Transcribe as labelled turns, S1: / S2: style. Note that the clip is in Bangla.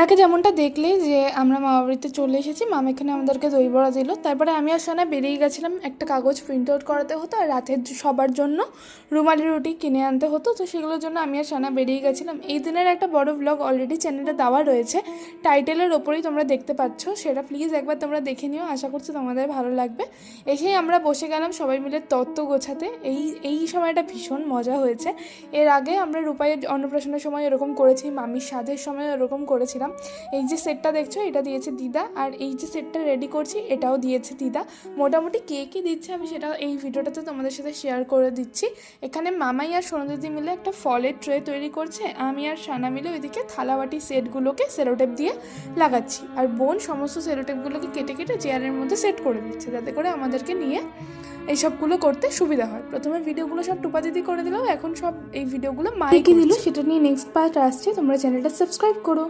S1: আগে যেমনটা দেখলে যে আমরা মামা বাড়িতে চলে এসেছি, মামা এখানে আমাদেরকে দই বড়া দিল। তারপরে আমি আর সানা বেরিয়ে গেছিলাম, একটা কাগজ প্রিন্ট আউট করাতে হতো আর রাতের সবার জন্য রুমালি রুটি কিনে আনতে হতো। তো সেগুলোর জন্য আমি আর সানা বেরিয়ে গেছিলাম। এই দিনের একটা বড় ব্লগ অলরেডি চ্যানেলে দেওয়া রয়েছে, টাইটেলের ওপরেই তোমরা দেখতে পাচ্ছ, সেটা প্লিজ একবার তোমরা দেখে নিও, আশা করছি তোমাদের ভালো লাগবে। এসেই আমরা বসে গেলাম সবাই মিলে তত্ত্ব গোছাতে। এই সময়টা ভীষণ মজা হয়েছে। এর আগে আমরা রূপাইয়ের অন্নপ্রাশনের সময় এরকম করেছি, মামির সাধের সময় এরকম করেছিলাম। এই যে সেটটা দেখছো এটা দিয়েছে দিদা, আর এই যে সেটটা রেডি করছি এটাও দিয়েছে দিদা। মোটামুটি কে কী দিচ্ছে আমি সেটা এই ভিডিওটাতে তোমাদের সাথে শেয়ার করে দিচ্ছি। এখানে মামাই আর সোনু দিদি মিলে একটা ফলের ট্রে তৈরি করছে, আমি আর সানা মিলে ওইদিকে থালাবাটি সেটগুলোকে সেলোটেপ দিয়ে লাগাচ্ছি, আর বোন সমস্ত সেলোটেপগুলোকে কেটে কেটে চেয়ারের মধ্যে সেট করে দিচ্ছে, যাতে করে আমাদেরকে নিয়ে এইসবগুলো করতে সুবিধা হয়। প্রথমে ভিডিওগুলো সব টুপা দিদি করে দিলাম, এখন সব এই ভিডিওগুলো মা কি দিল সেটা নিয়ে নেক্সট পার্ট আসছে, তোমরা চ্যানেলটা সাবস্ক্রাইব করো।